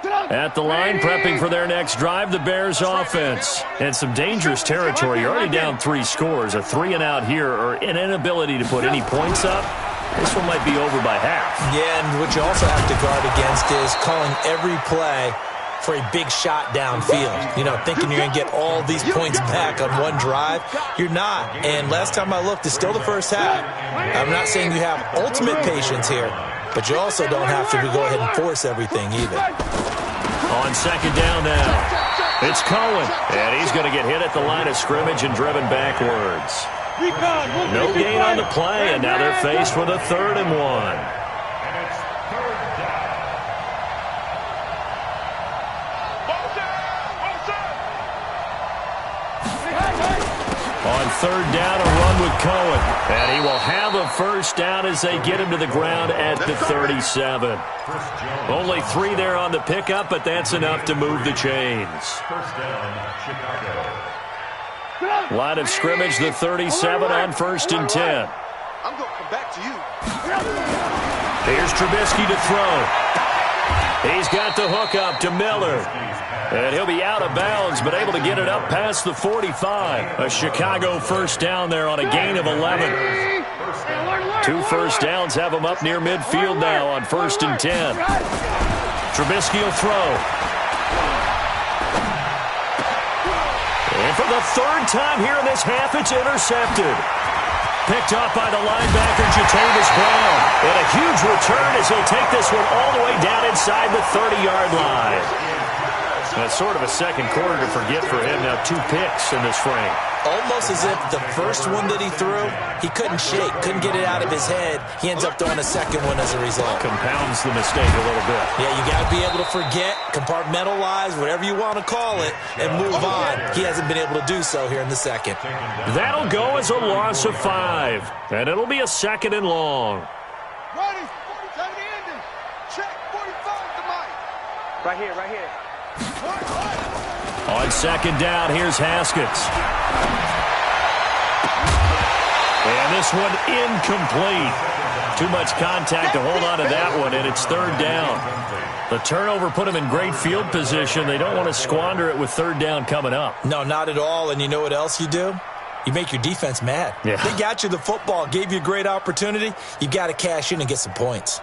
At the line, prepping for their next drive, the Bears offense. And some dangerous territory. You're already down 3 scores. A 3-and-out here, or an inability to put any points up. This one might be over by half. Yeah, and what you also have to guard against is calling every play for a big shot downfield. You know, thinking you're going to get all these points back on one drive. You're not. And last time I looked, it's still the first half. I'm not saying you have ultimate patience here, but you also don't have to go ahead and force everything either. On second down now, it's Cohen. And he's going to get hit at the line of scrimmage and driven backwards. No gain on the play, and now they're faced with a 3rd and 1. On 3rd down, a run with Cohen. And he will have a first down as they get him to the ground at the 37. Only 3 there on the pickup, but that's enough to move the chains. First down, Chicago. Line of scrimmage, the 37 on 1st and 10. I'm going to come back to you. Here's Trubisky to throw. He's got the hook up to Miller. And he'll be out of bounds, but able to get it up past the 45. A Chicago first down there on a gain of 11. 2 first downs have him up near midfield now on 1st and 10. Trubisky will throw. And for the 3rd time here in this half, it's intercepted. Picked up by the linebacker, Jatavis Brown. And a huge return as he'll take this one all the way down inside the 30-yard line. That's sort of a second quarter to forget for him. Now 2 picks in this frame. Almost as if the first one that he threw, he couldn't shake, couldn't get it out of his head. He ends up throwing a second one as a result. Compounds the mistake a little bit. Yeah, you got to be able to forget, compartmentalize, whatever you want to call it, and move on. He hasn't been able to do so here in the second. That'll go as a loss of 5. And it'll be a 2nd and long. Ronnie, time to end it. Check 45 to Mike. Right here, right here. On second down, here's Haskins. And this one incomplete. Too much contact to hold on to that one, and it's 3rd down. The turnover put him in great field position. They don't want to squander it with 3rd down coming up. No, not at all. And you know what else you do? You make your defense mad. Yeah. They got you the football, gave you a great opportunity. You got to cash in and get some points.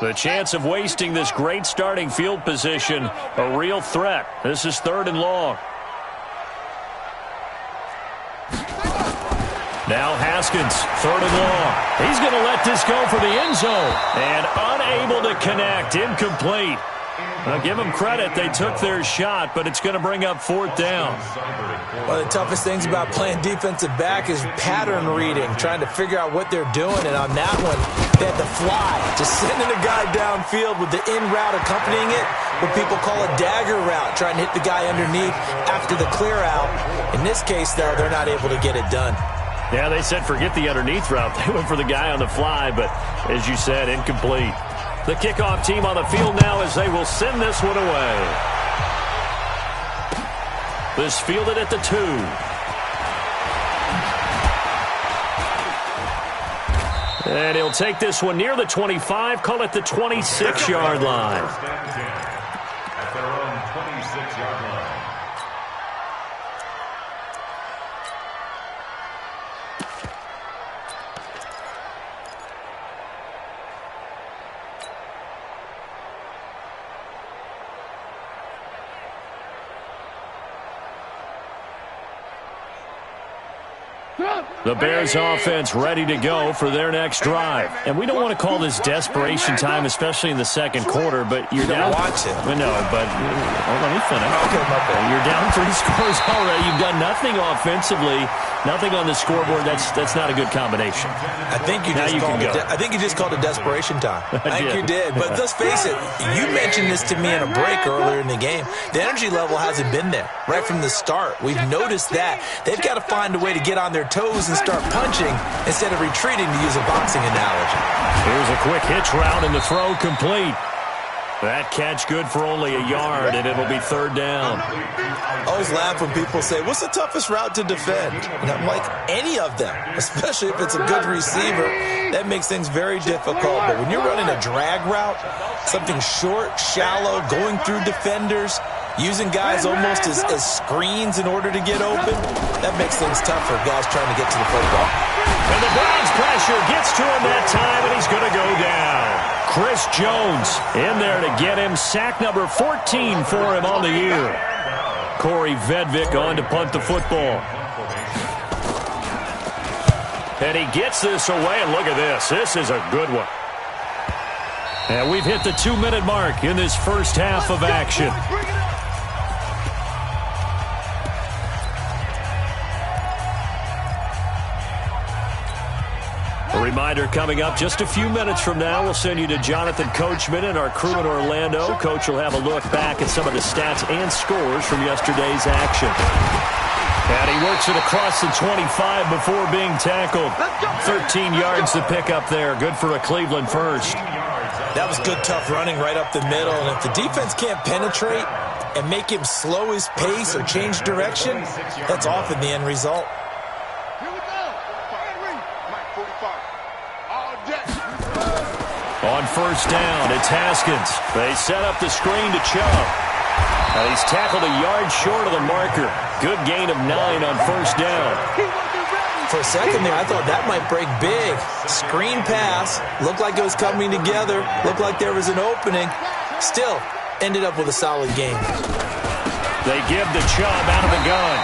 The chance of wasting this great starting field position, a real threat. This is 3rd and long. Now Haskins, 3rd and long. He's going to let this go for the end zone. And unable to connect, incomplete. Now give them credit, they took their shot, but it's going to bring up 4th down. One of the toughest things about playing defensive back is pattern reading, trying to figure out what they're doing. And on that one, they had to fly, just sending a guy downfield with the in route accompanying it, what people call a dagger route, trying to hit the guy underneath after the clear out. In this case, though, they're not able to get it done. Yeah, they said forget the underneath route. They went for the guy on the fly, but as you said, incomplete. The kickoff team on the field now as they will send this one away. This fielded at the 2. And he'll take this one near the 25, call it the 26-yard line. At their own 26-yard line. The Bears offense ready to go for their next drive. And we don't want to call this desperation time, especially in the second quarter, but you're down. Watch it. No, but let me finish. Okay, my bad. You're down 3 scores already. You've done nothing offensively, nothing on the scoreboard. That's not a good combination. I think you just called it desperation time. I think you did. But let's face it, you mentioned this to me in a break earlier in the game. The energy level hasn't been there right from the start. We've noticed that. They've got to find a way to get on their toes and start punching instead of retreating, to use a boxing analogy. Here's a quick hitch route and the throw complete. That catch good for only a yard, and it'll be third down. I always laugh when people say, what's the toughest route to defend? And I'm like, any of them, especially if it's a good receiver. That makes things very difficult. But when you're running a drag route, something short, shallow, going through defenders, using guys almost as screens in order to get open, that makes things tough for guys trying to get to the football. And the Browns pressure gets to him that time, and he's going to go down. Chris Jones in there to get him. Sack number 14 for him on the year. Corey Vedvik on to punt the football. And he gets this away, and look at this. This is a good one. And we've hit the 2-minute mark in this first half of action. A reminder coming up just a few minutes from now, we'll send you to Jonathan Coachman and our crew in Orlando. Coach will have a look back at some of the stats and scores from yesterday's action. And he works it across the 25 before being tackled. 13 yards to pick up there. Good for a Cleveland first. That was good, tough running right up the middle. And if the defense can't penetrate and make him slow his pace or change direction, that's often the end result. On first down, it's Haskins. They set up the screen to Chubb. And he's tackled a yard short of the marker. Good gain of 9 on first down. For a second there, I thought that might break big. Screen pass. Looked like it was coming together. Looked like there was an opening. Still, ended up with a solid game. They give the Chubb out of the gun.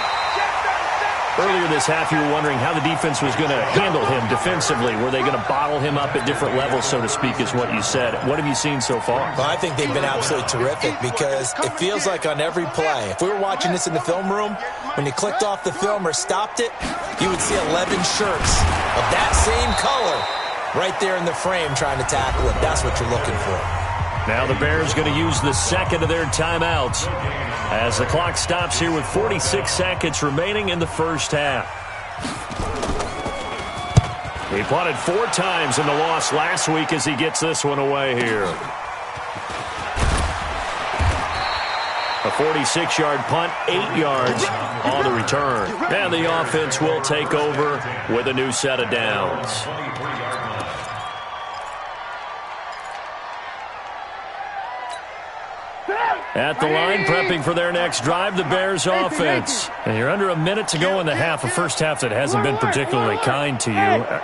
Earlier this half, you were wondering how the defense was going to handle him defensively. Were they going to bottle him up at different levels, so to speak, is what you said. What have you seen so far? Well, I think they've been absolutely terrific because it feels like on every play, if we were watching this in the film room, when you clicked off the film or stopped it, you would see 11 shirts of that same color right there in the frame trying to tackle it. That's what you're looking for. Now the Bears going to use the second of their timeouts as the clock stops here with 46 seconds remaining in the first half. He punted 4 times in the loss last week as he gets this one away here. A 46-yard punt, 8 yards on the return. And the offense will take over with a new set of downs. At the line, prepping for their next drive, the Bears offense. And you're under a minute to go in the half, a first half that hasn't been particularly kind to you.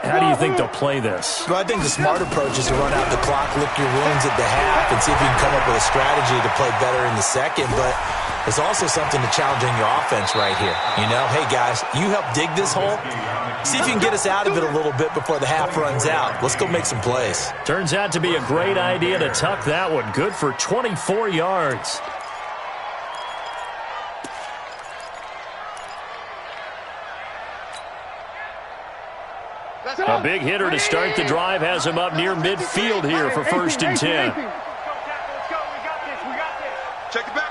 How do you think they'll play this? Well, I think the smart approach is to run out the clock, lick your wounds at the half, and see if you can come up with a strategy to play better in the second. But there's also something to challenging your offense right here. You know, hey, guys, you help dig this hole. See if you can get us out of it a little bit before the half runs out. Let's go make some plays. Turns out to be a great idea to tuck that one. Good for 24 yards. A big hitter to start the drive has him up near midfield here for 1st and 10. Check it back.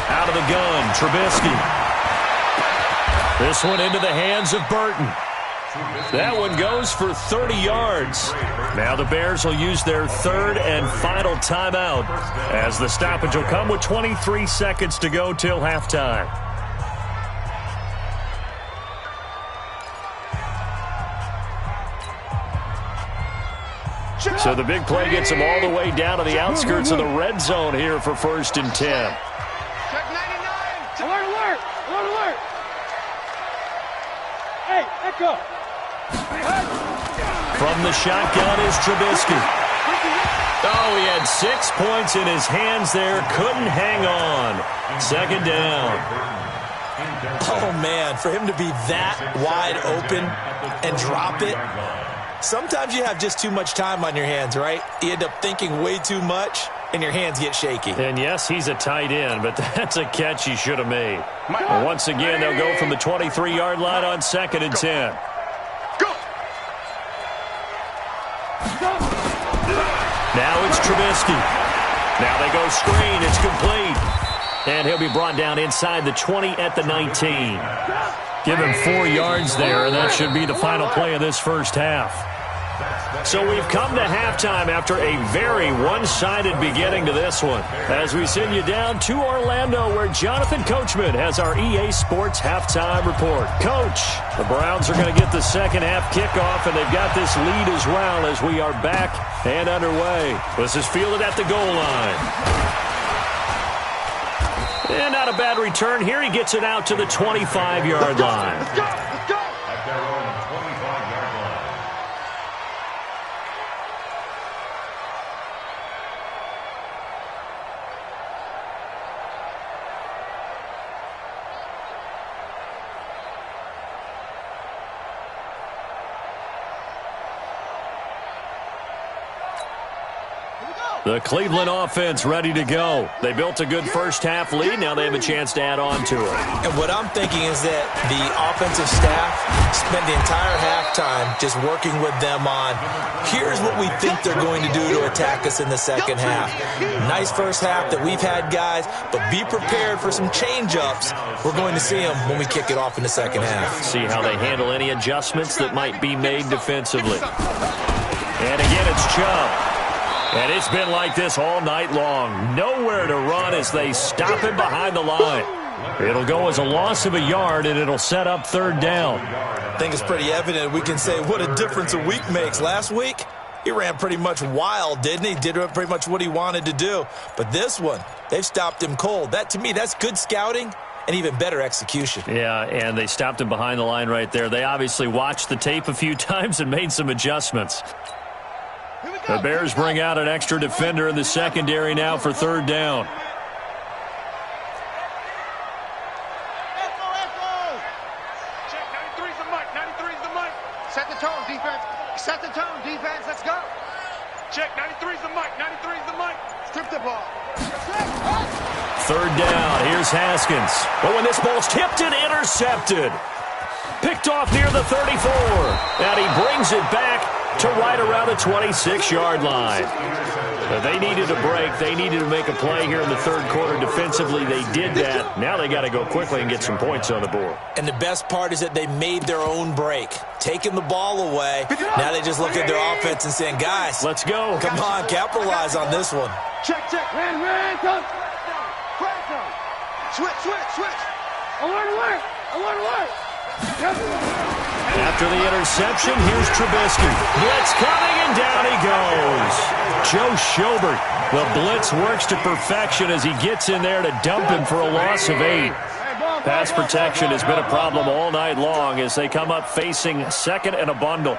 Out of the gun, Trubisky. This one into the hands of Burton. That one goes for 30 yards. Now the Bears will use their third and final timeout as the stoppage will come with 23 seconds to go till halftime. So the big play gets them all the way down to the outskirts of the red zone here for 1st and 10. Check 99. Alert, alert. Alert, alert. Hey, echo. From the shotgun is Trubisky. Oh, he had 6 points in his hands there. Couldn't hang on. 2nd down. Oh, man, for him to be that wide open and drop it. Sometimes you have just too much time on your hands, right? You end up thinking way too much, and your hands get shaky. And, yes, he's a tight end, but that's a catch he should have made. And once again, they'll go from the 23-yard line on 2nd and 10. Now it's Trubisky. Now they go screen. It's complete. And he'll be brought down inside the 20 at the 19. Give him 4 yards there, and that should be the final play of this first half. So we've come to halftime after a very one-sided beginning to this one. As we send you down to Orlando, where Jonathan Coachman has our EA Sports halftime report. Coach, the Browns are going to get the second half kickoff, and they've got this lead as well as we are back and underway. This is fielded at the goal line. And not a bad return here. He gets it out to the 25-yard line. Let's go. Let's go. At their own 25-yard line. The Cleveland offense ready to go. They built a good first-half lead. Now they have a chance to add on to it. And what I'm thinking is that the offensive staff spent the entire halftime just working with them on, here's what we think they're going to do to attack us in the second half. Nice first half that we've had, guys, but be prepared for some change-ups. We're going to see them when we kick it off in the second half. See how they handle any adjustments that might be made defensively. And again, it's Chubb. And it's been like this all night long. Nowhere to run as they stop him behind the line. It'll go as a loss of a yard, and it'll set up third down. I think it's pretty evident. We can say what a difference a week makes. Last week, he ran pretty much wild, didn't he? Did pretty much what he wanted to do. But this one, they've stopped him cold. That, to me, that's good scouting and even better execution. Yeah, and they stopped him behind the line right there. They obviously watched the tape a few times and made some adjustments. The Bears bring out an extra defender in the secondary now for third down. Check, 93's the mic. 93's the mic. Set the tone, defense. Set the tone, defense. Let's go. Check, 93's the mic. 93's the mic. Strip the ball. Third down. Here's Haskins. But when this ball's tipped and intercepted. Picked off near the 34. And he brings it back to right around the 26-yard line. They needed a break. They needed to make a play here in the third quarter. Defensively, they did that. Now they got to go quickly and get some points on the board. And the best part is that they made their own break. Taking the ball away. Now they just look at their offense and saying, guys, let's go. Come on, capitalize on this one. Check. Ran, come. Switch. Alert. After the interception, here's Trubisky. Blitz coming, and down he goes. Joe Schobert. The blitz works to perfection as he gets in there to dump him for a loss of 8. Pass protection has been a problem all night long as they come up facing second and a bundle.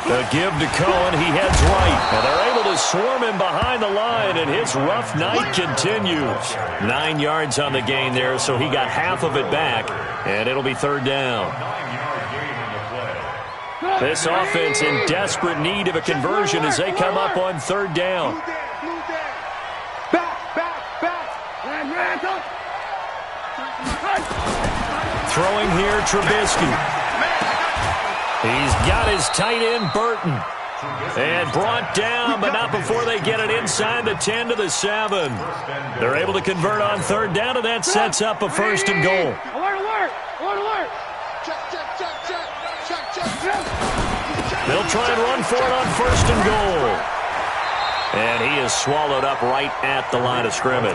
The give to Cohen. He heads right. And they're able to swarm him behind the line, and his rough night continues. 9 yards on the gain there, so he got half of it back, and it'll be third down. 9-yard gain on the play. This offense in desperate need of a conversion as they come up on third down. Back. Ran, come. Throwing here, Trubisky. He's got his tight end, Burton. And brought down, but not before they get it inside the 10 to the 7. They're able to convert on third down, and that sets up a first and goal. Alert. Check. They'll try and run for it on first and goal. And he is swallowed up right at the line of scrimmage.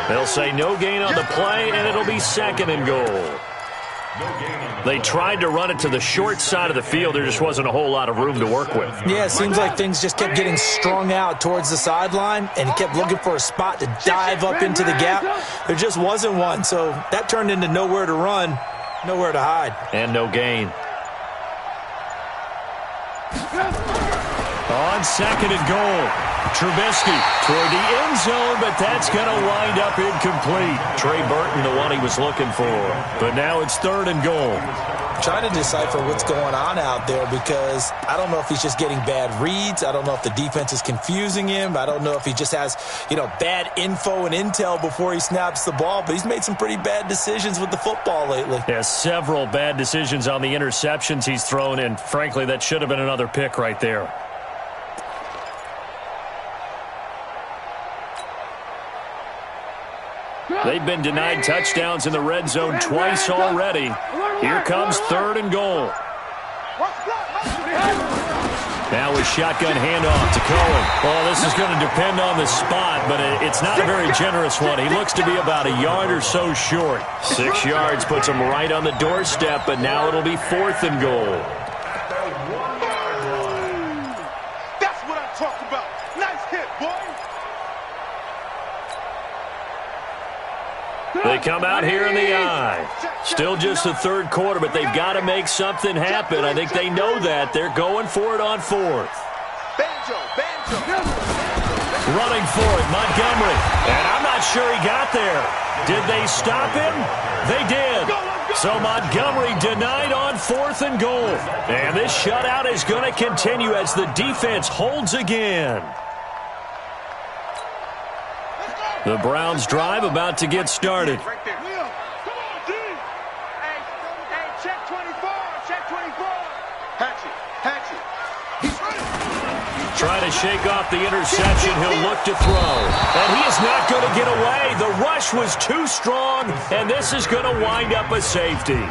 They'll say no gain on the play, and it'll be second and goal. They tried to run it to the short side of the field. There just wasn't a whole lot of room to work with. Yeah, it seems like things just kept getting strung out towards the sideline, and he kept looking for a spot to dive up into the gap. There just wasn't one, so that turned into nowhere to run, nowhere to hide. And no gain. On second and goal, Trubisky toward the end zone, but that's going to wind up incomplete. Trey Burton, the one he was looking for. But now it's third and goal. Trying to decipher what's going on out there because I don't know if he's just getting bad reads. I don't know if the defense is confusing him. I don't know if he just has, bad info and intel before he snaps the ball. But he's made some pretty bad decisions with the football lately. Yeah, several bad decisions on the interceptions he's thrown, and frankly, that should have been another pick right there. They've been denied touchdowns in the red zone twice already. Here comes third and goal. Watch the block. shotgun handoff to Cohen. Well, this is going to depend on the spot, but it's not a very generous one. He looks to be about a yard or so short. 6 yards puts him right on the doorstep, but now it'll be 4th and goal. That's what I'm talking about. Nice hit, boy. They come out here in the eye. Still just the 3rd quarter, but they've got to make something happen. I think they know that. They're going for it on 4th. Banjo. Running for it, Montgomery. And I'm not sure he got there. Did they stop him? They did. So Montgomery denied on 4th and goal. And this shutout is going to continue as the defense holds again. The Browns drive about to get started. Right there. Come on, D. Hey, check 24. Check 24. Hatchet. He's running. Trying to shake off the interception. He'll look to throw. And he is not going to get away. The rush was too strong, and this is going to wind up a safety.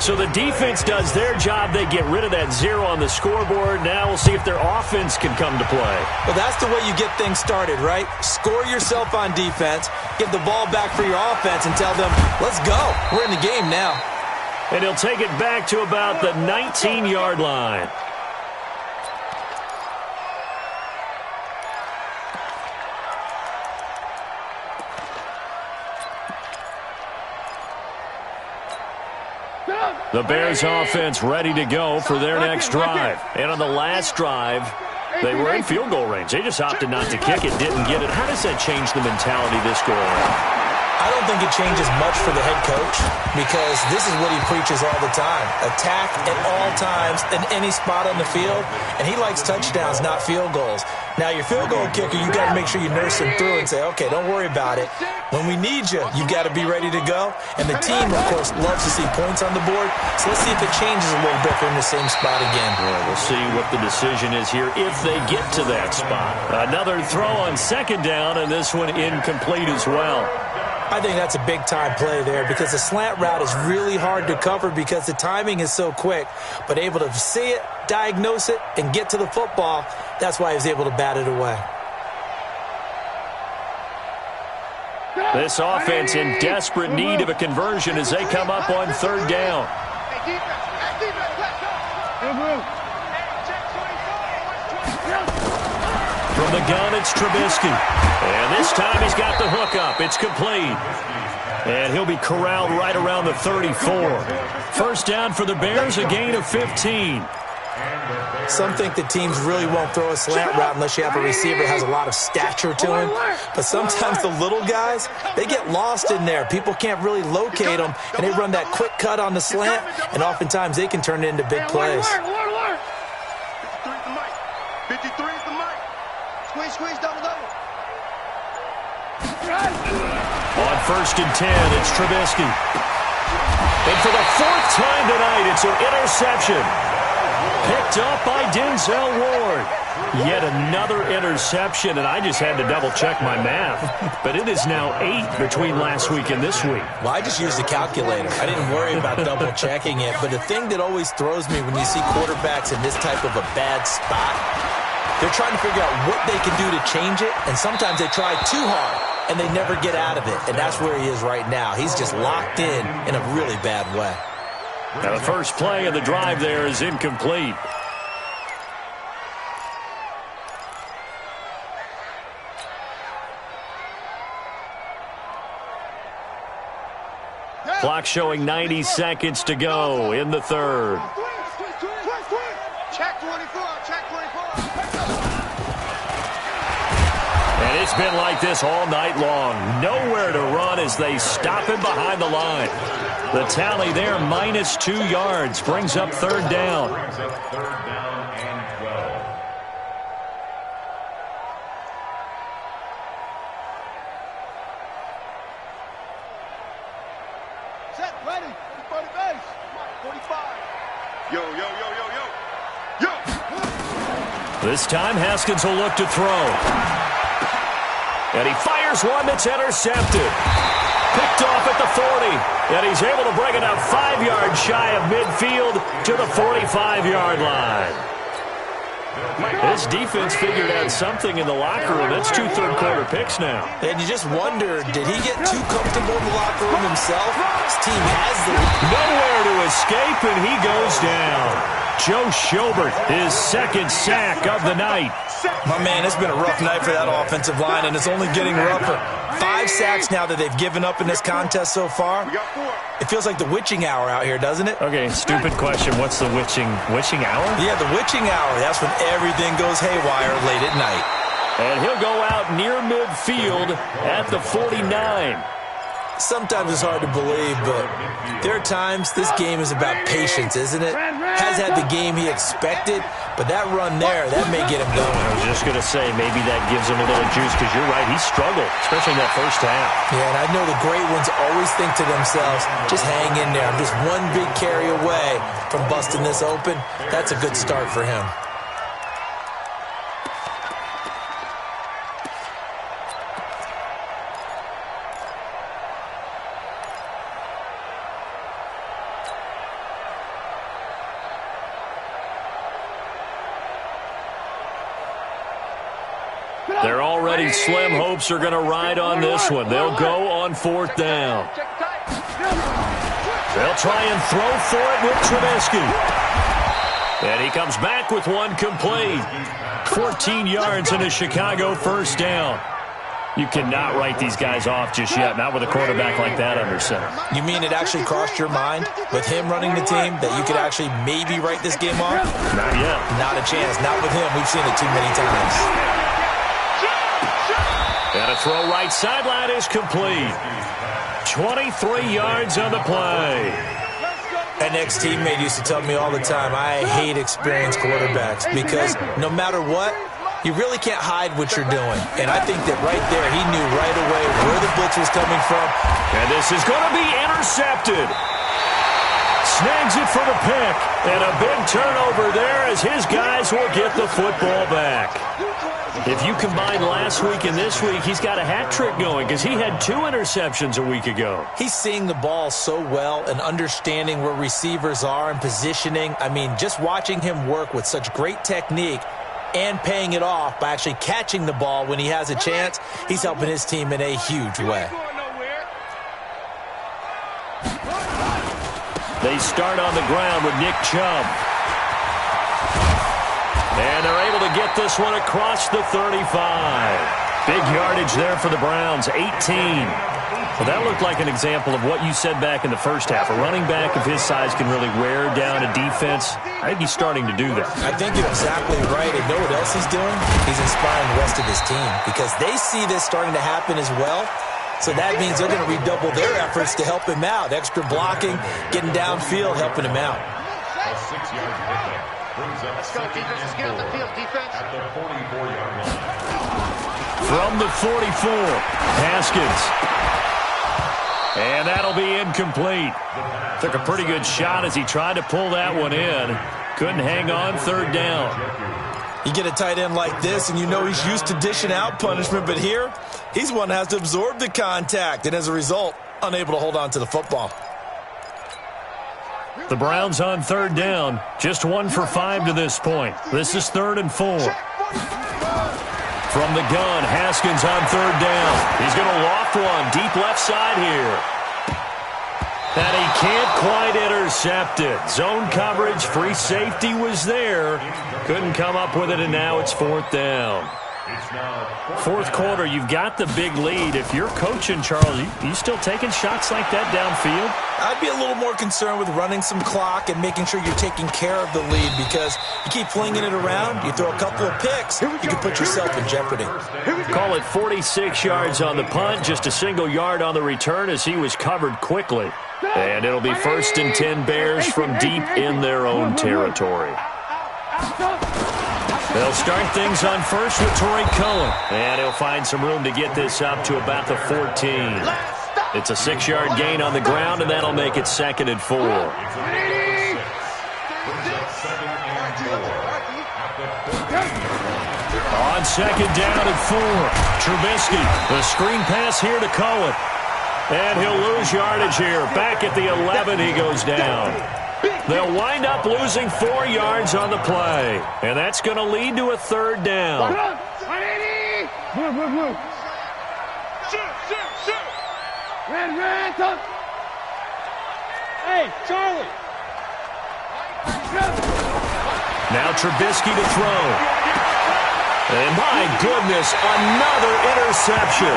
So the defense does their job. They get rid of that 0 on the scoreboard. Now we'll see if their offense can come to play. Well, that's the way you get things started, right? Score yourself on defense, give the ball back for your offense, and tell them, let's go. We're in the game now. And he'll take it back to about the 19-yard line. The Bears offense ready to go for their next drive. And on the last drive, they were in field goal range. They just opted not to kick it, didn't get it. How does that change the mentality this go around? I don't think it changes much for the head coach because this is what he preaches all the time. Attack at all times in any spot on the field, and he likes touchdowns, not field goals. Now, your field goal kicker, you got to make sure you nurse him through and say, okay, don't worry about it. When we need you, you got to be ready to go. And the team, of course, loves to see points on the board. So let's see if it changes a little bit if they're in the same spot again. Well, we'll see what the decision is here if they get to that spot. Another throw on 2nd down, and this one incomplete as well. I think that's a big-time play there because the slant route is really hard to cover because the timing is so quick. But able to see it, diagnose it, and get to the football, that's why he was able to bat it away. This offense in desperate need of a conversion as they come up on 3rd down. From the gun, it's Trubisky. And this time he's got the hook up. It's complete. And he'll be corralled right around the 34. 1st down for the Bears, a gain of 15. Some think the teams really won't throw a slant route unless you have a receiver that has a lot of stature to him. But sometimes the little guys, they get lost in there. People can't really locate them, and they run that quick cut on the slant, and oftentimes they can turn it into big plays. 53 is the mic. Squeeze, double. On 1st and 10, it's Trubisky. And for the 4th time tonight, it's an interception. Picked up by Denzel Ward. Yet another interception, and I just had to double-check my math. But it is now 8 between last week and this week. Well, I just used a calculator. I didn't worry about double-checking it. But the thing that always throws me when you see quarterbacks in this type of a bad spot, they're trying to figure out what they can do to change it, and sometimes they try too hard, and they never get out of it. And that's where he is right now. He's just locked in a really bad way. Now the first play of the drive there is incomplete. Clock showing 90 seconds to go in the 3rd. Check 24. And it's been like this all night long. Nowhere to run as they stop him behind the line. The tally there, minus 2 yards, brings up 3rd down. And 12. Set, ready. 40 base. 45. Yo. This time, Haskins will look to throw. And he fires one that's intercepted. Picked off at the 40. And he's able to bring it up 5 yards shy of midfield to the 45-yard line. This defense figured out something in the locker room. That's 2 third-quarter picks now. And you just wonder, did he get too comfortable in the locker room himself? His team has the lead. Nowhere to escape, and he goes down. Joe Schobert, his second sack of the night. My man, it's been a rough night for that offensive line, and it's only getting rougher. 5 sacks now that they've given up in this contest so far. It feels like the witching hour out here, doesn't it? Okay, stupid question. What's the witching hour? Yeah, the witching hour. That's when everything goes haywire late at night. And he'll go out near midfield at the 49. Sometimes it's hard to believe, but there are times this game is about patience, isn't it? Has had the game he expected, but that run there, that may get him going. I was just going to say, maybe that gives him a little juice, because you're right, he struggled, especially in that first half. Yeah, and I know the great ones always think to themselves, just hang in there. I'm just one big carry away from busting this open. That's a good start for him. Their already slim hopes are going to ride on this one. They'll go on 4th down. They'll try and throw for it with Trubisky. And he comes back with one complete. 14 yards and a Chicago first down. You cannot write these guys off just yet, not with a quarterback like that under center. You mean it actually crossed your mind with him running the team that you could actually maybe write this game off? Not yet. Not a chance. Not with him. We've seen it too many times. And a throw right sideline is complete. 23 yards on the play. An ex-teammate used to tell me all the time, I hate experienced quarterbacks because no matter what, you really can't hide what you're doing. And I think that right there, he knew right away where the blitz was coming from. And this is going to be intercepted. Snags it for the pick. And a big turnover there as his guys will get the football back. If you combine last week and this week, he's got a hat trick going because he had 2 interceptions a week ago. He's seeing the ball so well and understanding where receivers are and positioning. I mean, just watching him work with such great technique and paying it off by actually catching the ball when he has a chance, he's helping his team in a huge way. They start on the ground with Nick Chubb. And they're able to get this one across the 35. Big yardage there for the Browns, 18. Well, that looked like an example of what you said back in the first half. A running back of his size can really wear down a defense. I think he's starting to do that. I think you're exactly right. And know what else he's doing? He's inspiring the rest of his team because they see this starting to happen as well. So that means they're going to redouble their efforts to help him out. Extra blocking, getting downfield, helping him out. A 6-yard pickup brings up Let's go, defense. Let's get on the field, defense. at the 44-yard line. From the 44, Haskins. And that'll be incomplete. Took a pretty good shot as he tried to pull that one in. Couldn't hang on, 3rd down. You get a tight end like this, and you know he's used to dishing out punishment, but here, he's one that has to absorb the contact, and as a result, unable to hold on to the football. The Browns on 3rd down, just 1 for 5 to this point. This is 3rd and 4. From the gun, Haskins on 3rd down. He's going to loft one deep left side here. And he can't quite intercept it. Zone coverage, free safety was there. Couldn't come up with it, and now it's 4th down. 4th quarter, you've got the big lead. If you're coaching, Charles, you still taking shots like that downfield? I'd be a little more concerned with running some clock and making sure you're taking care of the lead because you keep flinging it around, you throw a couple of picks, you can put yourself in jeopardy. Call it 46 yards on the punt, just a single yard on the return as he was covered quickly. And it'll be 1st and 10 Bears from deep in their own territory. They'll start things on first with Torrey Cohen. And he'll find some room to get this up to about the 14. It's a 6-yard gain on the ground, and that'll make it 2nd and 4. On 2nd down and 4, Trubisky, the screen pass here to Cohen. And he'll lose yardage here. Back at the 11, he goes down. They'll wind up losing 4 yards on the play. And that's going to lead to a third down. Hey, Charlie. Now Trubisky to throw. And my goodness, another interception.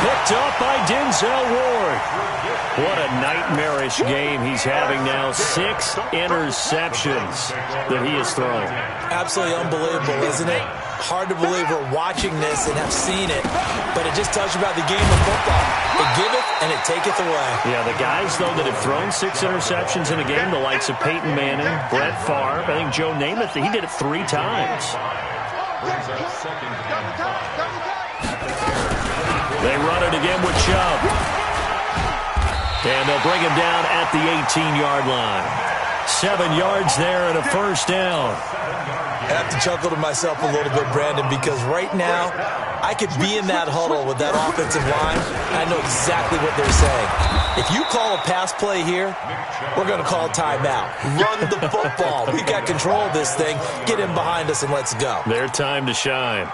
Picked up by Denzel Ward. What a nightmarish game he's having now. 6 interceptions that he has thrown. Absolutely unbelievable, isn't it? Hard to believe we're watching this and have seen it, but it just tells you about the game of football. It giveth and it taketh away. Yeah, the guys, though, that have thrown 6 interceptions in a game, the likes of Peyton Manning, Brett Favre, I think Joe Namath, he did it 3 times. They run it again with Chubb. And they'll bring him down at the 18-yard line. 7 yards there and a first down. I have to chuckle to myself a little bit, Brandon, because right now I could be in that huddle with that offensive line. I know exactly what they're saying. If you call a pass play here, we're going to call timeout. Run the football. We got control of this thing. Get in behind us and let's go. Their time to shine.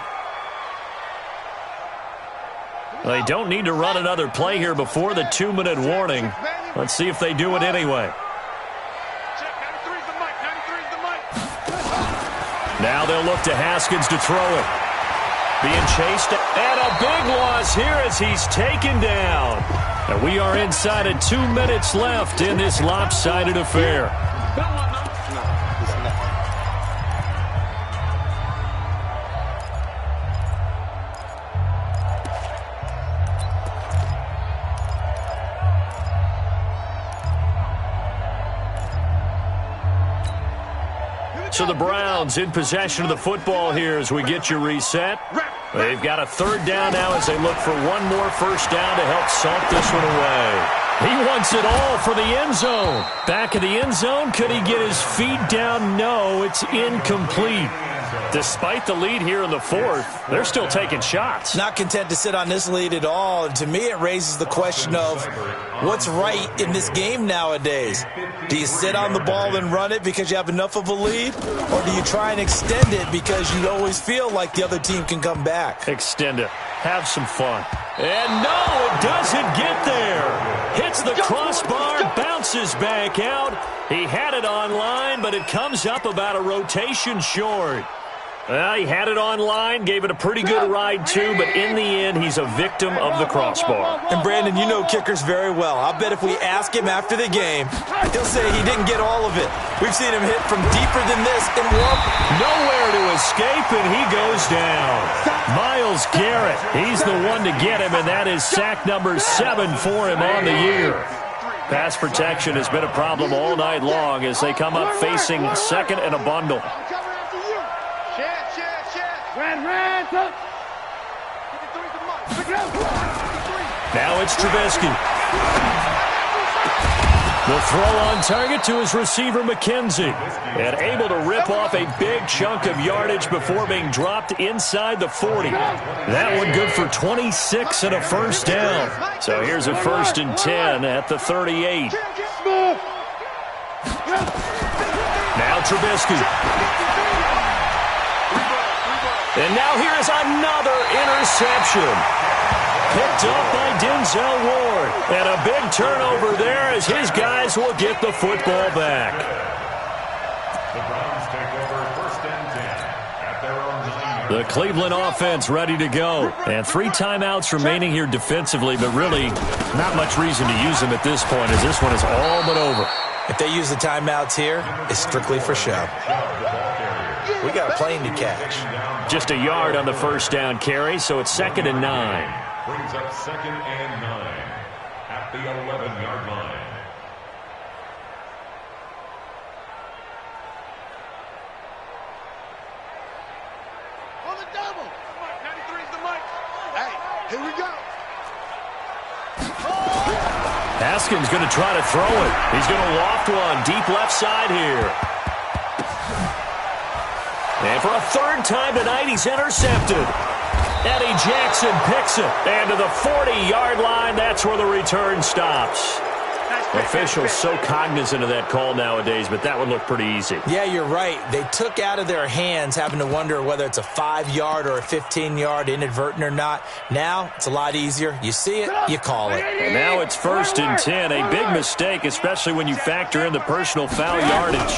They don't need to run another play here before the 2-minute warning. Let's see if they do it anyway. Now they'll look to Haskins to throw it. Being chased, and a big loss here as he's taken down. And we are inside of 2 minutes left in this lopsided affair. So the Browns in possession of the football here as we get you reset. They've got a third down now as they look for one more first down to help salt this one away. He wants it all for the end zone. Back of the end zone, could he get his feet down? No, it's incomplete. Despite the lead here in the fourth, they're still taking shots. Not content to sit on this lead at all. And to me, it raises the question of what's right in this game nowadays. Do you sit on the ball and run it because you have enough of a lead? Or do you try and extend it because you always feel like the other team can come back? Extend it. Have some fun. And no, it doesn't get there. Hits the crossbar, bounces back out. He had it online, but it comes up about a rotation short. He had it online, gave it a pretty good ride too, but in the end, he's a victim of the crossbar. And Brandon, you know kickers very well. I bet if we ask him after the game, he'll say he didn't get all of it. We've seen him hit from deeper than this and walk. Nowhere to escape, and he goes down. Myles Garrett, he's the one to get him, and that is sack number 7 for him on the year. Pass protection has been a problem all night long as they come up facing second and a bundle. Now it's Trubisky. The throw on target to his receiver, McKenzie. And able to rip off a big chunk of yardage before being dropped inside the 40. That one good for 26 and a first down. So here's a 1st and 10 at the 38. Now Trubisky. And now here is another interception. Picked up by Denzel Ward. And a big turnover there as his guys will get the football back. The Browns take over 1st and 10 at their own line. The Cleveland offense ready to go. And 3 timeouts remaining here defensively, but really not much reason to use them at this point as this one is all but over. If they use the timeouts here, it's strictly for show. We got a plane to catch. Just a yard on the first down carry, so it's 2nd and 9. Brings up 2nd and 9 at the 11-yard line. On the double. 93's the mic. Hey, here we go. Haskins going to try to throw it. He's going to loft one deep left side here. And for a 3rd time tonight, he's intercepted. Eddie Jackson picks it. And to the 40-yard line, that's where the return stops. Officials so cognizant of that call nowadays, but that would look pretty easy. Yeah, you're right. They took out of their hands having to wonder whether it's a 5-yard or a 15-yard, inadvertent or not. Now, it's a lot easier. You see it, you call it. And now it's 1st and 10. A big mistake, especially when you factor in the personal foul yardage.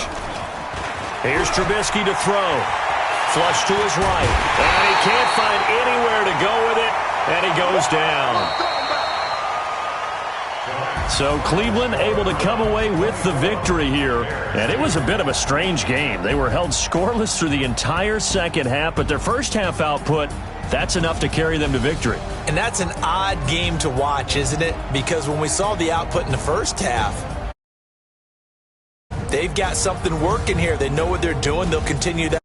Here's Trubisky to throw. Flush to his right. And he can't find anywhere to go with it, and he goes down. So Cleveland able to come away with the victory here. And it was a bit of a strange game. They were held scoreless through the entire second half, but their first half output, that's enough to carry them to victory. And that's an odd game to watch, isn't it? Because when we saw the output in the first half, they've got something working here. They know what they're doing. They'll continue that.